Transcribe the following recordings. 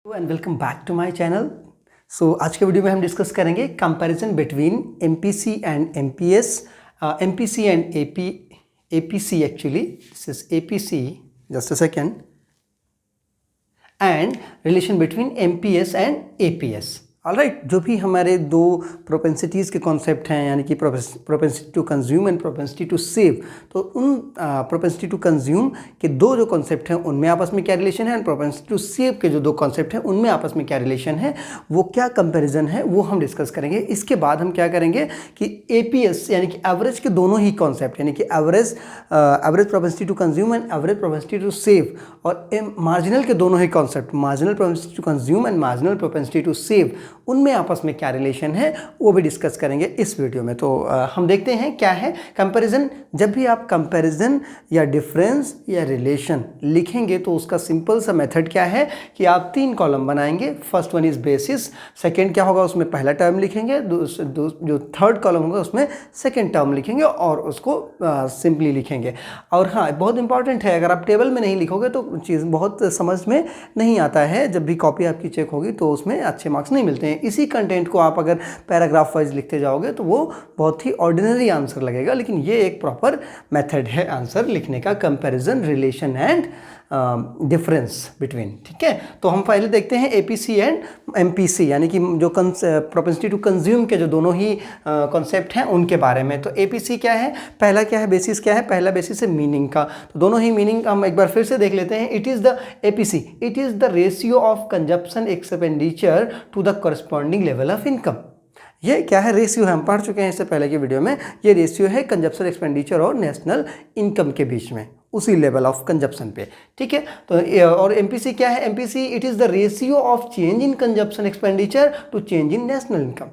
And welcome back to my channel. आज के video में हम डिस्कस करेंगे comparison between MPC and MPS, MPC and APC actually this is APC, just a second, and relation between MPS and APS. Alright, जो भी हमारे दो प्रोपेंसिटीज़ के कॉन्सेप्ट हैं, यानी कि propensity to consume and propensity to save, तो उन प्रोपेंसिटी टू कंज्यूम के दो जो कॉन्सेप्ट हैं उनमें आपस में क्या रिलेशन है, एंड प्रोपेंसिटी टू सेव के जो दो कॉन्सेप्ट हैं उनमें आपस में क्या रिलेशन है, वो क्या कंपैरिजन है वो हम डिस्कस करेंगे। इसके बाद हम क्या करेंगे कि एपीएस यानी कि एवरेज के दोनों ही कॉन्सेप्ट, यानी कि average propensity to consume and average propensity to save, और मार्जिनल के दोनों ही concept, marginal propensity to consume and marginal propensity to save, उनमें आपस में क्या रिलेशन है वो भी डिस्कस करेंगे इस वीडियो में। तो हम देखते हैं क्या है कंपैरिजन। जब भी आप कंपैरिजन या डिफरेंस या रिलेशन लिखेंगे तो उसका सिंपल सा मेथड क्या है कि आप तीन कॉलम बनाएंगे। First one is basis, second क्या होगा उसमें पहला टर्म लिखेंगे, जो थर्ड कॉलम होगा उसमें सेकंड टर्म लिखेंगे और उसको सिंपली लिखेंगे। और हाँ, बहुत इंपॉर्टेंट है, अगर आप टेबल में नहीं लिखोगे तो चीज़ बहुत समझ में नहीं आता है। जब भी कॉपी आपकी चेक होगी तो उसमें अच्छे मार्क्स नहीं मिलते हैं। इसी कंटेंट को आप अगर पैराग्राफ वाइज लिखते जाओगे तो वो बहुत ही ऑर्डिनरी आंसर लगेगा, लेकिन ये एक प्रॉपर मेथड है आंसर लिखने का, comparison, relation and difference between. ठीक है, तो हम पहले देखते हैं एपीसी एंड एमपीसी, यानी कि जो प्रोपेंसिटी टू कंज्यूम के जो दोनों ही कॉन्सेप्ट हैं उनके बारे में। तो एपीसी क्या है, पहला क्या है, बेसिस क्या है, पहला बेसिस है मीनिंग का। तो दोनों ही मीनिंग हम एक बार फिर से देख लेते हैं। It is the APC, it is the ratio of consumption expenditure to the corresponding level of income. ये क्या है, रेशियो है, हम पढ़ चुके हैं इससे पहले की वीडियो में। ये रेशियो है कंजप्शन एक्सपेंडिचर और नेशनल इनकम के बीच में, उसी लेवल ऑफ कंजप्शन पे। ठीक है, तो और एमपीसी क्या है, MPC it is the ratio of change in consumption expenditure to change in national income.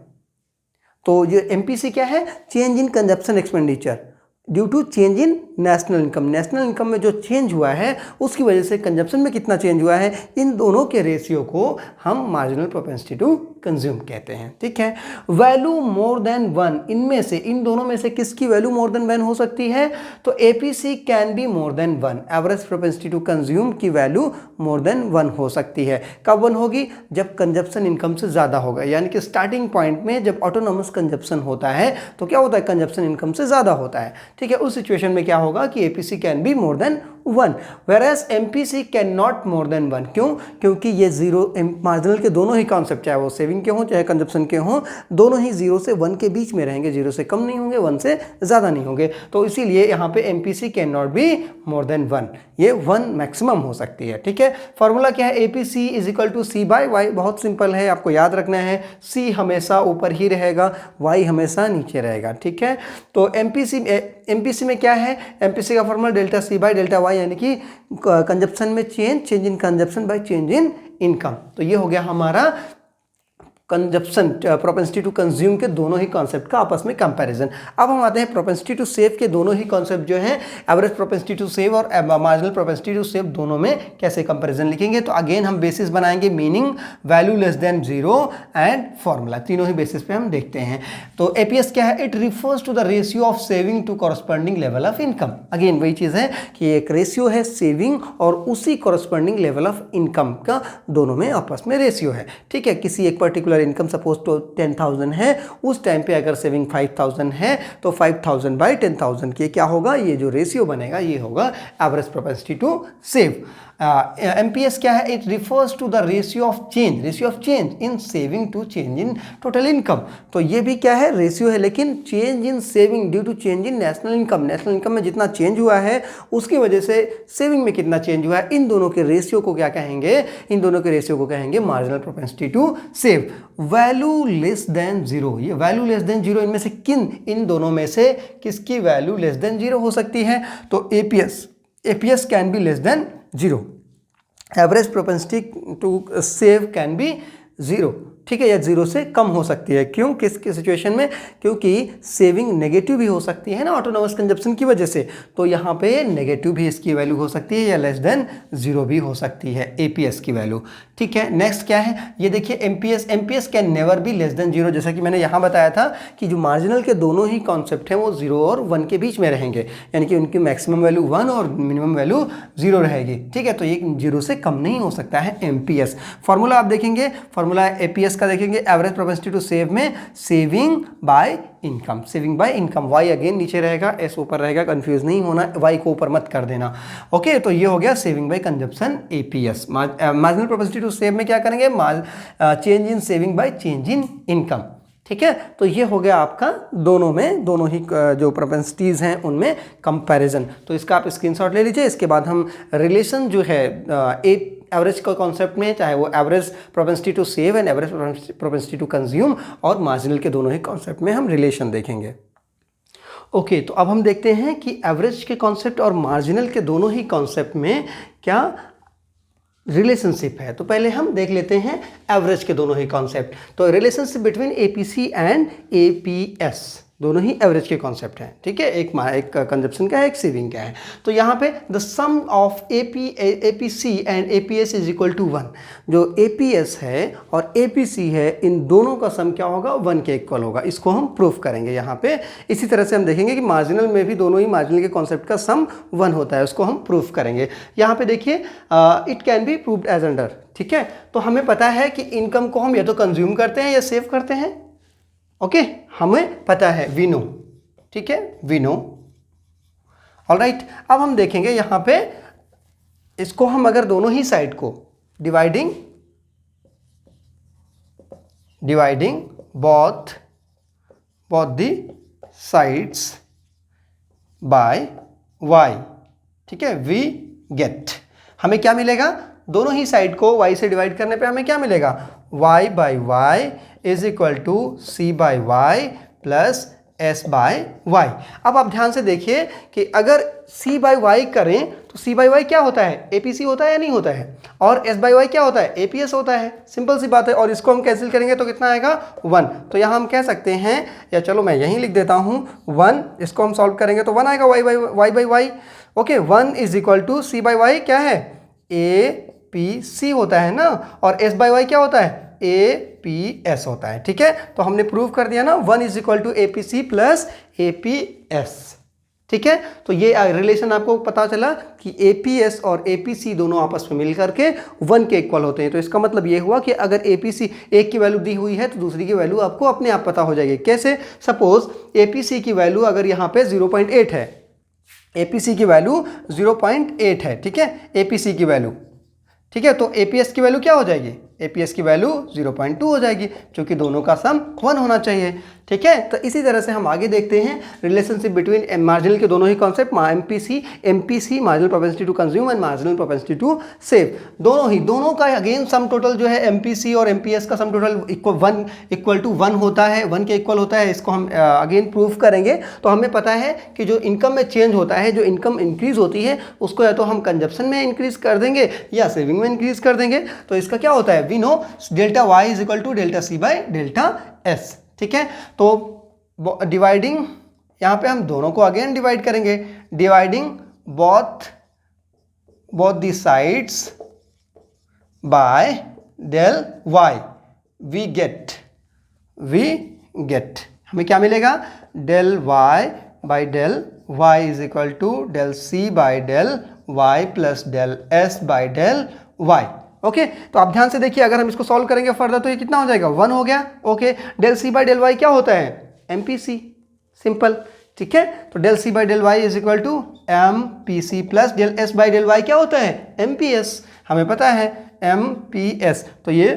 तो ये एमपीसी क्या है, change in consumption expenditure due to change in national income. National income में जो चेंज हुआ है उसकी वजह से कंजप्शन में कितना चेंज हुआ है, इन दोनों के रेशियो को हम मार्जिनल प्रोपेंसिटी टू कंज्यूम कहते हैं। ठीक है, वैल्यू मोर देन वन, इनमें से, इन दोनों में से किसकी वैल्यू मोर देन वन हो सकती है, तो APC can be more than one, average propensity to consume की वैल्यू मोर देन वन हो सकती है। कब वन होगी, जब कंजप्शन इनकम से ज़्यादा होगा, यानी कि स्टार्टिंग पॉइंट में जब ऑटोनोमस कंजप्शन होता है तो क्या होता है, कंजप्शन इनकम से ज़्यादा होता है। ठीक है, उस सिचुएशन में क्या होगा कि APC can be more than one, whereas MPC can not more than one. क्यों, क्योंकि ये जीरो मार्जिनल के दोनों ही कॉन्सेप्ट, चाहे वो सेविंग के हों चाहे कंजप्शन के हों, दोनों ही जीरो से वन के बीच में रहेंगे, जीरो से कम नहीं होंगे, वन से ज़्यादा नहीं होंगे। तो इसीलिए यहाँ पे MPC can not be more than one, ये वन मैक्सिमम हो सकती है। ठीक है, फॉर्मूला क्या है, APC is equal to C by Y. बहुत सिंपल है, आपको याद रखना है, सी हमेशा ऊपर ही रहेगा, वाई हमेशा नीचे रहेगा। ठीक है, तो एमपीसी में क्या है, एमपीसी का formula delta C by delta Y, यानी कि कंजप्शन में change in consumption by change in income. तो ये हो गया हमारा कंजप्शन, प्रोपेंसिटी टू कंज्यूम के दोनों ही कॉन्सेप्ट का आपस में कंपैरिजन। अब हम आते हैं प्रोपेंसिटी टू सेव के दोनों ही कॉन्सेप्ट जो हैं, एवरेज प्रोपेंसिटी टू सेव और मार्जिनल प्रोपेंसिटी टू सेव, दोनों में कैसे कंपैरिजन लिखेंगे। तो अगेन हम बेसिस बनाएंगे, meaning, value less than zero and formula, तीनों ही बेसिस पे हम देखते हैं। तो एपीएस क्या है, it refers to the ratio of saving to corresponding level of income. Again वही चीज़ है कि एक रेशियो है सेविंग और उसी कॉरस्पॉन्डिंग लेवल ऑफ इनकम का, दोनों में आपस में रेशियो है। ठीक है, किसी एक पर्टिकुलर इनकम सपोज तो 10,000 है, उस टाइम पे अगर सेविंग 5,000 है तो 5,000 बाई 10,000 के क्या होगा, ये जो रेशियो बनेगा ये होगा average propensity to save. MPS क्या है, it refers to the ratio of change in saving to change in total income. तो ये भी क्या है, रेशियो है, लेकिन change in saving due to change in national income, national income में जितना चेंज हुआ है उसकी वजह से सेविंग में कितना चेंज हुआ है, इन दोनों के रेशियो को क्या कहेंगे, इन दोनों के रेशियो को कहेंगे marginal propensity to save. Value less than zero, ये वैल्यू लेस देन जीरो, इनमें से इन दोनों में से किसकी वैल्यू लेस देन जीरो हो सकती है, तो APS can be less than zero, average propensity to save can be zero. ठीक है, या जीरो से कम हो सकती है। क्यों, किस सिचुएशन में? क्योंकि सेविंग नेगेटिव भी हो सकती है ना ऑटोनोमस कंजप्शन की वजह से, तो यहाँ पे नेगेटिव भी इसकी वैल्यू हो सकती है या लेस देन जीरो भी हो सकती है एपीएस की वैल्यू। ठीक है, नेक्स्ट क्या है, ये देखिए MPS can never be less than zero. जैसा कि मैंने यहाँ बताया था कि जो मार्जिनल के दोनों ही कॉन्सेप्ट हैं वो जीरो और वन के बीच में रहेंगे, यानी कि उनकी मैक्सिमम वैल्यू वन और मिनिमम वैल्यू जीरो रहेगी। ठीक है, तो ये जीरो से कम नहीं हो सकता है एमपीएस। फॉर्मूला आप देखेंगे, फॉर्मूला एपीएस का देखेंगे, एवरेज प्रोपेंसिटी टू सेव में saving by income, saving by income, Y again नीचे रहेगा, एस ऊपर रहेगा, कंफ्यूज नहीं होना, वाई को ऊपर मत कर देना। ओके, तो ये हो गया saving by consumption APS. Marginal propensity to save में क्या करेंगे, change in saving by change in income. ठीक है, तो ये हो गया आपका दोनों में, दोनों ही जो प्रोपेंसिटीज हैं उनमें कंपैरिजन। तो इसका आप स्क्रीनशॉट ले लीजिए। इसके बाद हम रिलेशन जो है एवरेज का कॉन्सेप्ट में, चाहे वो average propensity to save and average propensity to consume और मार्जिनल के दोनों ही कॉन्सेप्ट में हम रिलेशन देखेंगे। ओके, तो अब हम देखते हैं कि एवरेज के कॉन्सेप्ट और मार्जिनल के दोनों ही कॉन्सेप्ट में क्या रिलेशनशिप है। तो पहले हम देख लेते हैं एवरेज के दोनों ही कॉन्सेप्ट। तो relationship between APC and APS, दोनों ही एवरेज के कॉन्सेप्ट हैं। ठीक है, एक कंजप्शन का है, एक सेविंग का है। तो यहाँ पे the sum of APC and APS is equal to one. जो एपीएस है और एपीसी है, इन दोनों का सम क्या होगा, वन के इक्वल होगा। इसको हम प्रूफ करेंगे यहाँ पे। इसी तरह से हम देखेंगे कि मार्जिनल में भी दोनों ही मार्जिनल के कॉन्सेप्ट का सम वन होता है, उसको हम प्रूफ करेंगे। यहाँ पे देखिए it can be proved as under. ठीक है, तो हमें पता है कि इनकम को हम या तो कंज्यूम करते हैं या सेव करते हैं। ओके, हमें पता है, वी नो। ठीक है, वी नो। ऑलराइट, अब हम देखेंगे यहां पे, इसको हम अगर दोनों ही साइड को dividing both the sides by y, ठीक है, वी गेट, हमें क्या मिलेगा, दोनों ही साइड को y से डिवाइड करने पे हमें क्या मिलेगा, y by Y is equal to C by Y plus S by Y. अब आप ध्यान से देखिए कि अगर c बाई वाई करें तो c बाई वाई क्या होता है, एपीसी होता है या नहीं होता है, और s बाई वाई क्या होता है, एपीएस होता है। सिंपल सी बात है। और इसको हम कैंसिल करेंगे तो कितना आएगा, 1। तो यहाँ हम कह सकते हैं, या चलो मैं यहीं लिख देता हूँ 1, इसको हम सॉल्व करेंगे तो 1 आएगा, Y by Y. Okay, 1 is equal to C by Y क्या है, ए पी सी होता है ना, और एस बाई वाई क्या होता है, ए पी एस होता है। ठीक है, तो हमने प्रूव कर दिया ना, 1 is equal to A P C plus A P S. ठीक है, तो ये रिलेशन आपको पता चला कि एपीएस और एपीसी दोनों आपस में मिल करके 1 के इक्वल होते हैं। तो इसका मतलब ये हुआ कि अगर एपीसी एक की वैल्यू दी हुई है तो दूसरी की वैल्यू आपको अपने आप पता हो जाएगी। कैसे, सपोज एपीसी की वैल्यू अगर यहाँ पे 0.8 है, एपीसी की वैल्यू 0.8 है। ठीक है, एपीसी की वैल्यू, ठीक है, तो एपीएस की वैल्यू क्या हो जाएगी, एपीएस की वैल्यू 0.2 हो जाएगी, क्योंकि दोनों का सम 1 होना चाहिए। ठीक है, तो इसी तरह से हम आगे देखते हैं रिलेशनशिप बिटवीन मार्जिनल के दोनों ही concept, MPC marginal propensity to consume and marginal propensity to save, दोनों का अगेन सम टोटल जो है एमपीसी और एमपीएस का सम टोटल इक्वल टू 1 होता है, 1 के इक्वल होता है। इसको हम अगेन प्रूफ करेंगे। तो हमें पता है कि जो इनकम में चेंज होता है, जो इनकम इंक्रीज होती है, उसको या तो हम कंजप्शन में इंक्रीज कर देंगे या सेविंग में इंक्रीज कर देंगे। तो इसका क्या होता है, we know delta Y is equal to delta C by delta S. ठीक है, तो डिवाइडिंग, यहां पे हम दोनों को अगेन डिवाइड करेंगे, dividing both the sides by del Y, we get हमें क्या मिलेगा, del Y by del Y is equal to del C by del Y plus del S by del Y. Okay, तो आप ध्यान से देखिए, अगर हम इसको सॉल्व करेंगे फर्दर तो ये कितना हो जाएगा, 1 हो गया। Okay, del C by del Y क्या होता है, एमपीसी, सिंपल। ठीक है, तो del C by del Y is equal to M P C plus del S by del Y क्या होता है, एम पी एस, हमें पता है एम पी एस। तो ये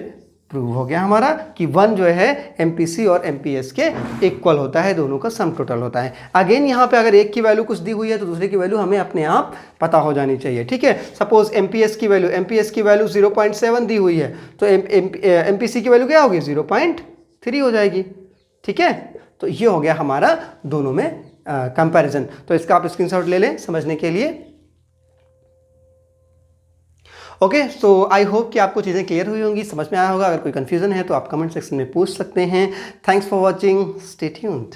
प्रूव हो गया हमारा कि 1 जो है एमपीसी और एमपीएस के इक्वल होता है, दोनों का सम टोटल होता है। अगेन यहाँ पे अगर एक की वैल्यू कुछ दी हुई है तो दूसरे की वैल्यू हमें अपने आप पता हो जानी चाहिए। ठीक है, सपोज एमपीएस की वैल्यू 0.7 दी हुई है, तो एमपीसी की वैल्यू क्या होगी, 0.3 हो जाएगी। ठीक है, तो ये हो गया हमारा दोनों में कंपैरिजन। तो इसका आप स्क्रीनशॉट ले लें समझने के लिए। ओके, सो आई होप कि आपको चीज़ें क्लियर हुई होंगी, समझ में आया होगा। अगर कोई कन्फ्यूज़न है तो आप कमेंट सेक्शन में पूछ सकते हैं। Thanks for watching, stay tuned.